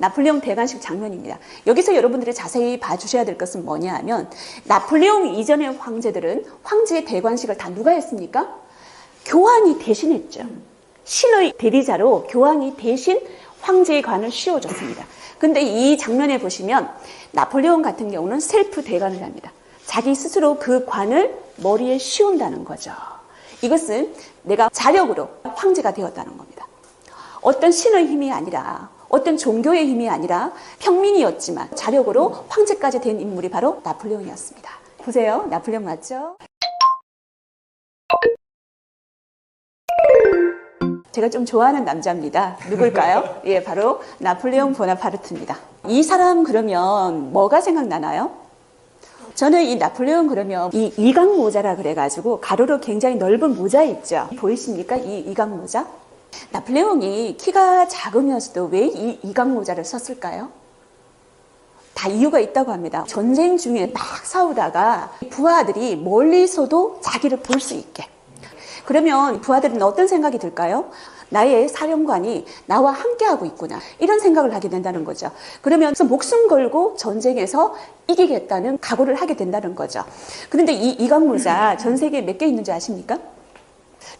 나폴레옹 대관식 장면입니다. 여기서 여러분들이 자세히 봐주셔야 될 것은 뭐냐 하면 나폴레옹 이전의 황제들은 황제의 대관식을 다 누가 했습니까? 교황이 대신했죠. 신의 대리자로 교황이 대신 황제의 관을 씌워줬습니다. 근데 이 장면에 보시면 나폴레옹 같은 경우는 셀프 대관을 합니다. 자기 스스로 그 관을 머리에 씌운다는 거죠. 이것은 내가 자력으로 황제가 되었다는 겁니다. 어떤 신의 힘이 아니라 어떤 종교의 힘이 아니라 평민이었지만 자력으로 황제까지 된 인물이 바로 나폴레옹이었습니다. 보세요. 나폴레옹 맞죠? 제가 좀 좋아하는 남자입니다. 누굴까요? 예, 바로 나폴레옹 보나파르트입니다. 이 사람 그러면 뭐가 생각나나요? 저는 이 나폴레옹 그러면 이 이강 모자라 그래가지고 가로로 굉장히 넓은 모자 있죠. 보이십니까? 이 이강 모자? 나폴레옹이 키가 작으면서도 왜 이 이강 모자를 썼을까요? 다 이유가 있다고 합니다. 전쟁 중에 막 싸우다가 부하들이 멀리서도 자기를 볼 수 있게. 그러면 부하들은 어떤 생각이 들까요? 나의 사령관이 나와 함께하고 있구나. 이런 생각을 하게 된다는 거죠. 그러면서 목숨 걸고 전쟁에서 이기겠다는 각오를 하게 된다는 거죠. 그런데 이 이강모자 전 세계에 몇 개 있는지 아십니까?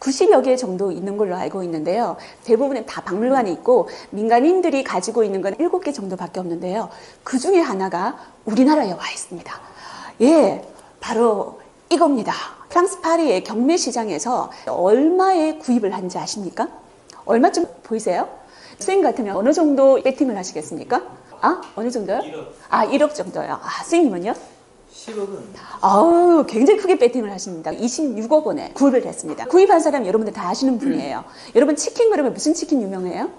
90여 개 정도 있는 걸로 알고 있는데요. 대부분은 다 박물관에 있고 민간인들이 가지고 있는 건 7개 정도밖에 없는데요. 그 중에 하나가 우리나라에 와 있습니다. 예, 바로 이겁니다. 프랑스 파리의 경매시장에서 얼마에 구입을 한지 아십니까? 얼마쯤 보이세요? 선생님 같으면 어느 정도 배팅을 하시겠습니까? 어느 정도요? 1억. 1억 정도요. 선생님은요? 10억은? 아우, 굉장히 크게 배팅을 하십니다. 26억 원에 구입을 했습니다. 구입한 사람 여러분들 다 아시는 분이에요. 여러분 치킨 그러면 무슨 치킨 유명해요?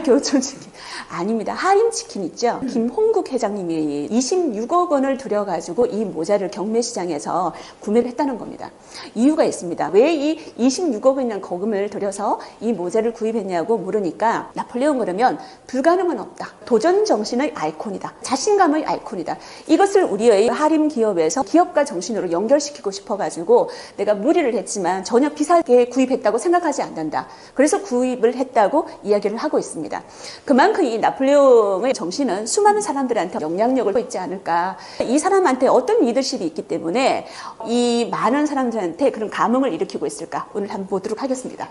교촌치킨. 아닙니다. 하림치킨 있죠? 김홍국 회장님이 26억 원을 들여가지고 이 모자를 경매시장에서 구매를 했다는 겁니다. 이유가 있습니다. 왜 이 26억 원이라는 거금을 들여서 이 모자를 구입했냐고 물으니까 나폴레옹 그러면 불가능은 없다. 도전 정신의 아이콘이다. 자신감의 아이콘이다. 이것을 우리의 하림 기업에서 기업가 정신으로 연결시키고 싶어가지고 내가 무리를 했지만 전혀 비싸게 구입했다고 생각하지 않는다. 그래서 구입을 했다고 이야기를 하고 있습니다. 그만큼 이 나폴레옹의 정신은 수많은 사람들한테 영향력을 있지 않을까. 이 사람한테 어떤 리더십이 있기 때문에 이 많은 사람들한테 그런 감흥을 일으키고 있을까. 오늘 한번 보도록 하겠습니다.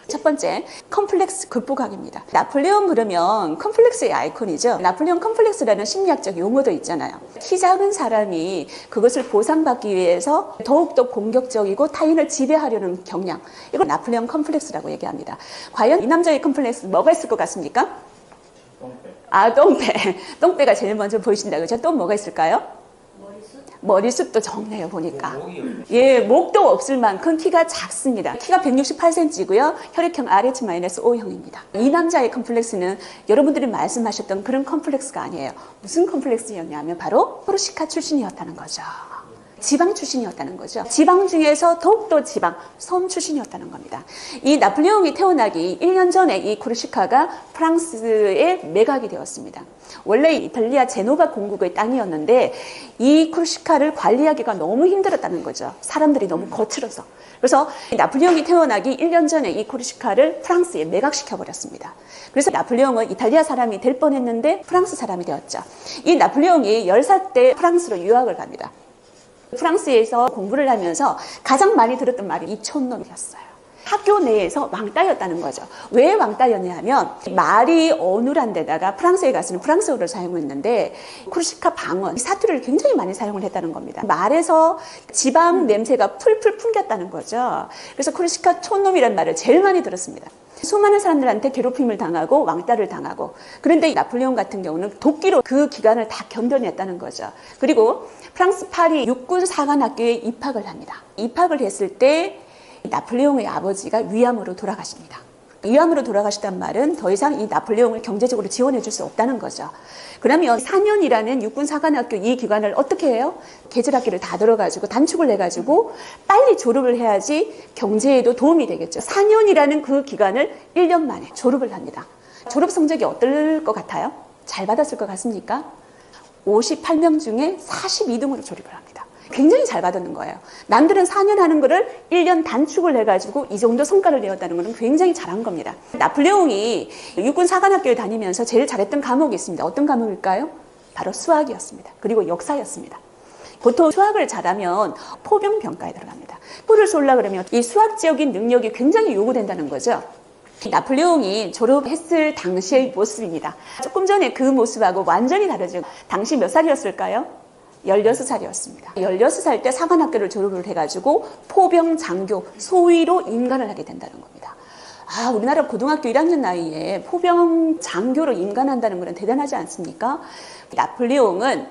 첫 번째, 컴플렉스 극복학입니다. 나폴레옹 그러면 컴플렉스의 아이콘이죠. 나폴레옹 컴플렉스라는 심리학적 용어도 있잖아요. 키 작은 사람이 그것을 보상받기 위해서 더욱더 공격적이고 타인을 지배하려는 경향. 이걸 나폴레옹 컴플렉스라고 얘기합니다. 과연 이 남자의 컴플렉스 뭐가 있을 것 같습니까? 똥배. 똥배. 똥배가 제일 먼저 보이신다고 그죠? 또 뭐가 있을까요? 머리숱도 적네요, 보니까. 예, 목도 없을 만큼 키가 작습니다. 키가 168cm고요. 혈액형 RH-O형입니다. 이 남자의 컴플렉스는 여러분들이 말씀하셨던 그런 컴플렉스가 아니에요. 무슨 컴플렉스였냐면 바로 코르시카 출신이었다는 거죠. 지방 출신이었다는 거죠. 지방 중에서 더욱더 지방, 섬 출신이었다는 겁니다. 이 나폴레옹이 태어나기 1년 전에 이 코르시카가 프랑스에 매각이 되었습니다. 원래 이탈리아 제노바 공국의 땅이었는데 이 코르시카를 관리하기가 너무 힘들었다는 거죠. 사람들이 너무 거칠어서. 그래서 나폴레옹이 태어나기 1년 전에 이 코르시카를 프랑스에 매각시켜버렸습니다. 그래서 나폴레옹은 이탈리아 사람이 될 뻔했는데 프랑스 사람이 되었죠. 이 나폴레옹이 10살 때 프랑스로 유학을 갑니다. 프랑스에서 공부를 하면서 가장 많이 들었던 말이 이 촌놈이었어요. 학교 내에서 왕따였다는 거죠. 왜 왕따였냐 하면 말이 어눌한 데다가 프랑스에 가서는 프랑스어를 사용했는데 코르시카 방언, 사투리를 굉장히 많이 사용을 했다는 겁니다. 말에서 지방 냄새가 풀풀 풍겼다는 거죠. 그래서 코르시카 촌놈이라는 말을 제일 많이 들었습니다. 수많은 사람들한테 괴롭힘을 당하고 왕따를 당하고 그런데 나폴레옹 같은 경우는 도끼로 그 기간을 다 견뎌냈다는 거죠. 그리고 프랑스 파리 육군 사관학교에 입학을 합니다. 입학을 했을 때 나폴레옹의 아버지가 위암으로 돌아가십니다. 위암으로 돌아가시단 말은 더 이상 이 나폴레옹을 경제적으로 지원해 줄 수 없다는 거죠. 그러면 4년이라는 육군사관학교 이 기간을 어떻게 해요? 계절학기를 다 들어가지고 단축을 해가지고 빨리 졸업을 해야지 경제에도 도움이 되겠죠. 4년이라는 그 기간을 1년 만에 졸업을 합니다. 졸업 성적이 어떨 것 같아요? 잘 받았을 것 같습니까? 58명 중에 42등으로 졸업을 합니다. 굉장히 잘 받았는 거예요. 남들은 4년 하는 거를 1년 단축을 해가지고 이 정도 성과를 내었다는 것은 굉장히 잘한 겁니다. 나폴레옹이 육군 사관학교에 다니면서 제일 잘했던 과목이 있습니다. 어떤 과목일까요? 바로 수학이었습니다. 그리고 역사였습니다. 보통 수학을 잘하면 포병 병과에 들어갑니다. 포를 쏠라 그러면 이 수학적인 능력이 굉장히 요구된다는 거죠. 나폴레옹이 졸업했을 당시의 모습입니다. 조금 전에 그 모습하고 완전히 다르죠. 당시 몇 살이었을까요? 16살이었습니다. 16살 때 사관학교를 졸업을 해가지고 포병 장교, 소위로 임관을 하게 된다는 겁니다. 우리나라 고등학교 1학년 나이에 포병 장교로 임관한다는 것은 대단하지 않습니까? 나폴레옹은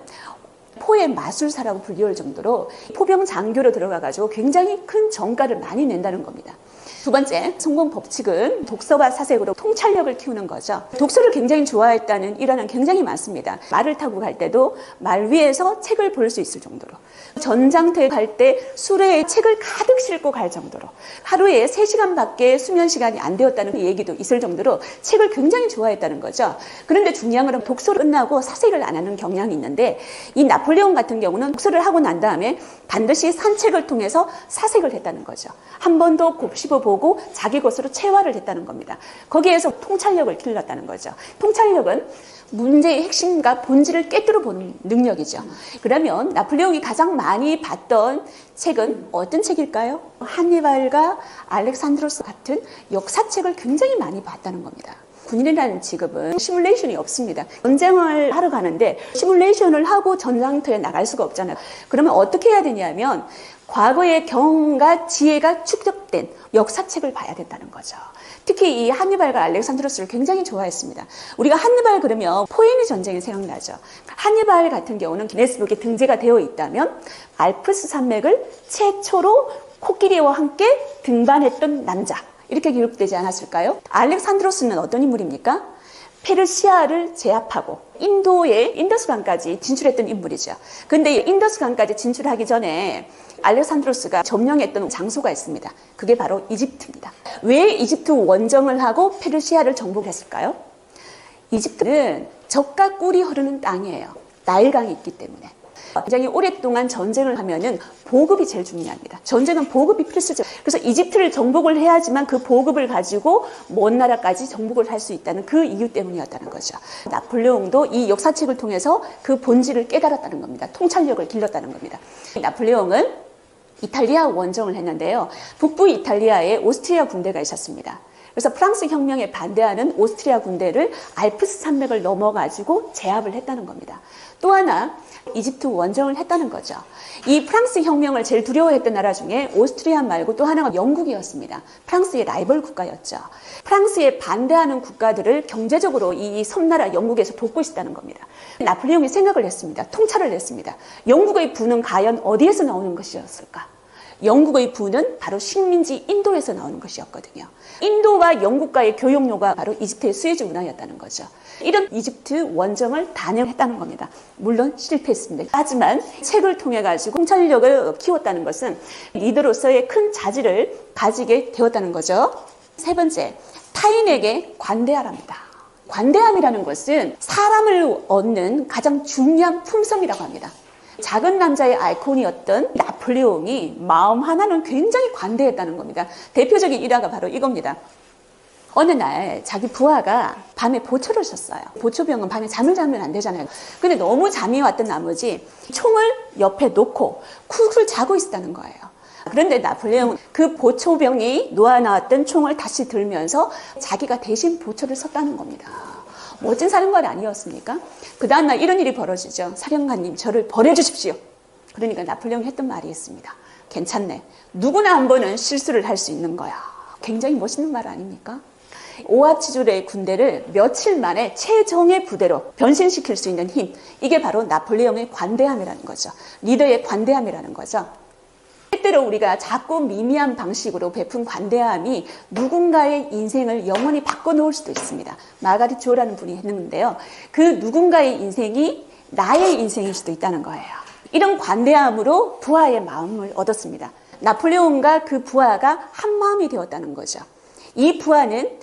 포의 마술사라고 불리울 정도로 포병 장교로 들어가가지고 굉장히 큰 정가를 많이 낸다는 겁니다. 두 번째 성공 법칙은 독서와 사색으로 통찰력을 키우는 거죠. 독서를 굉장히 좋아했다는 일화는 굉장히 많습니다. 말을 타고 갈 때도 말 위에서 책을 볼 수 있을 정도로, 전장터에 갈 때 수레에 책을 가득 싣고 갈 정도로, 하루에 3시간밖에 수면 시간이 안 되었다는 얘기도 있을 정도로 책을 굉장히 좋아했다는 거죠. 그런데 중요한 건 독서를 끝나고 사색을 안 하는 경향이 있는데, 이 나폴레옹 같은 경우는 독서를 하고 난 다음에 반드시 산책을 통해서 사색을 했다는 거죠. 한 번 더 곱씹어 보고 자기 것으로 체화를 했다는 겁니다. 거기에서 통찰력을 길렀다는 거죠. 통찰력은 문제의 핵심과 본질을 깨뜨려 보는 능력이죠. 그러면 나폴레옹이 가장 많이 봤던 책은 어떤 책일까요? 한니발과 알렉산드로스 같은 역사책을 굉장히 많이 봤다는 겁니다. 군인이라는 직업은 시뮬레이션이 없습니다. 전쟁을 하러 가는데 시뮬레이션을 하고 전장터에 나갈 수가 없잖아요. 그러면 어떻게 해야 되냐면 과거의 경험과 지혜가 축적된 역사책을 봐야 된다는 거죠. 특히 이 한니발과 알렉산드로스를 굉장히 좋아했습니다. 우리가 한니발 그러면 포에니 전쟁이 생각나죠. 한니발 같은 경우는 기네스북에 등재가 되어 있다면 알프스 산맥을 최초로 코끼리와 함께 등반했던 남자, 이렇게 기록되지 않았을까요? 알렉산드로스는 어떤 인물입니까? 페르시아를 제압하고 인도의 인더스강까지 진출했던 인물이죠. 그런데 인더스강까지 진출하기 전에 알렉산드로스가 점령했던 장소가 있습니다. 그게 바로 이집트입니다. 왜 이집트 원정을 하고 페르시아를 정복했을까요? 이집트는 적과 꿀이 흐르는 땅이에요. 나일강이 있기 때문에. 굉장히 오랫동안 전쟁을 하면은 보급이 제일 중요합니다. 전쟁은 보급이 필수죠. 그래서 이집트를 정복을 해야지만 그 보급을 가지고 먼 나라까지 정복을 할 수 있다는 그 이유 때문이었다는 거죠. 나폴레옹도 이 역사책을 통해서 그 본질을 깨달았다는 겁니다. 통찰력을 길렀다는 겁니다. 나폴레옹은 이탈리아 원정을 했는데요. 북부 이탈리아에 오스트리아 군대가 있었습니다. 그래서 프랑스 혁명에 반대하는 오스트리아 군대를 알프스 산맥을 넘어가지고 제압을 했다는 겁니다. 또 하나 이집트 원정을 했다는 거죠. 이 프랑스 혁명을 제일 두려워했던 나라 중에 오스트리아 말고 또 하나가 영국이었습니다. 프랑스의 라이벌 국가였죠. 프랑스에 반대하는 국가들을 경제적으로 이 섬나라 영국에서 돕고 있었다는 겁니다. 나폴레옹이 생각을 했습니다. 통찰을 했습니다. 영국의 부는 과연 어디에서 나오는 것이었을까? 영국의 부는 바로 식민지 인도에서 나오는 것이었거든요. 인도와 영국과의 교역로가 바로 이집트의 수에즈 운하였다는 거죠. 이런 이집트 원정을 단행했다는 겁니다. 물론 실패했습니다. 하지만 책을 통해 가지고 통찰력을 키웠다는 것은 리더로서의 큰 자질을 가지게 되었다는 거죠. 세 번째, 타인에게 관대하랍니다. 관대함이라는 것은 사람을 얻는 가장 중요한 품성이라고 합니다. 작은 남자의 아이콘이었던 나폴레옹이 마음 하나는 굉장히 관대했다는 겁니다. 대표적인 일화가 바로 이겁니다. 어느 날 자기 부하가 밤에 보초를 썼어요. 보초병은 밤에 잠을 자면 안 되잖아요. 근데 너무 잠이 왔던 나머지 총을 옆에 놓고 쿡을 자고 있었다는 거예요. 그런데 나폴레옹은 그 보초병이 놓아놨던 총을 다시 들면서 자기가 대신 보초를 섰다는 겁니다. 멋진 사령관 아니었습니까? 그 다음날 이런 일이 벌어지죠. 사령관님, 저를 버려주십시오. 그러니까 나폴레옹이 했던 말이 있습니다. 괜찮네. 누구나 한 번은 실수를 할 수 있는 거야. 굉장히 멋있는 말 아닙니까? 오합지졸의 군대를 며칠 만에 최정의 부대로 변신시킬 수 있는 힘. 이게 바로 나폴레옹의 관대함이라는 거죠. 리더의 관대함이라는 거죠. 때때로 우리가 자꾸 미미한 방식으로 베푼 관대함이 누군가의 인생을 영원히 바꿔놓을 수도 있습니다. 마가릿 조라는 분이 했는데요. 그 누군가의 인생이 나의 인생일 수도 있다는 거예요. 이런 관대함으로 부하의 마음을 얻었습니다. 나폴레옹과 그 부하가 한 마음이 되었다는 거죠. 이 부하는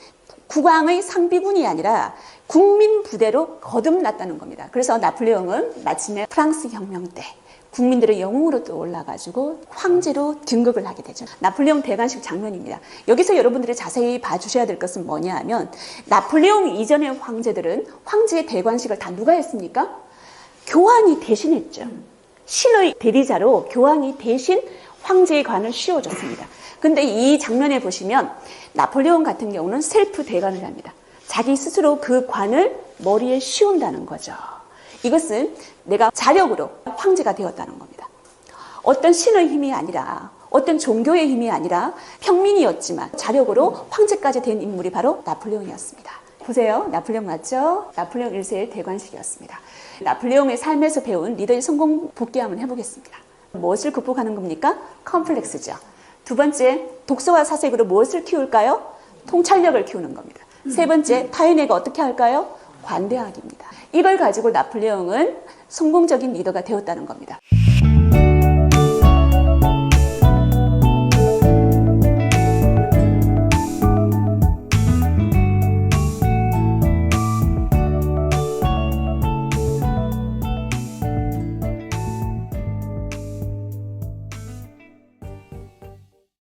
국왕의 상비군이 아니라 국민 부대로 거듭났다는 겁니다. 그래서 나폴레옹은 마침내 프랑스 혁명 때 국민들의 영웅으로 또 올라가지고 황제로 등극을 하게 되죠. 나폴레옹 대관식 장면입니다. 여기서 여러분들이 자세히 봐주셔야 될 것은 뭐냐 하면 나폴레옹 이전의 황제들은 황제의 대관식을 다 누가 했습니까? 교황이 대신했죠. 신의 대리자로 교황이 대신 황제의 관을 씌워줬습니다. 근데 이 장면에 보시면 나폴레옹 같은 경우는 셀프 대관을 합니다. 자기 스스로 그 관을 머리에 씌운다는 거죠. 이것은 내가 자력으로 황제가 되었다는 겁니다. 어떤 신의 힘이 아니라 어떤 종교의 힘이 아니라 평민이었지만 자력으로 황제까지 된 인물이 바로 나폴레옹이었습니다. 보세요. 나폴레옹 맞죠? 나폴레옹 1세의 대관식이었습니다. 나폴레옹의 삶에서 배운 리더의 성공 복귀 한번 해보겠습니다. 무엇을 극복하는 겁니까? 컴플렉스죠. 두 번째, 독서와 사색으로 무엇을 키울까요? 통찰력을 키우는 겁니다. 세 번째, 타인에게 어떻게 할까요? 관대하기입니다. 이걸 가지고 나폴레옹은 성공적인 리더가 되었다는 겁니다.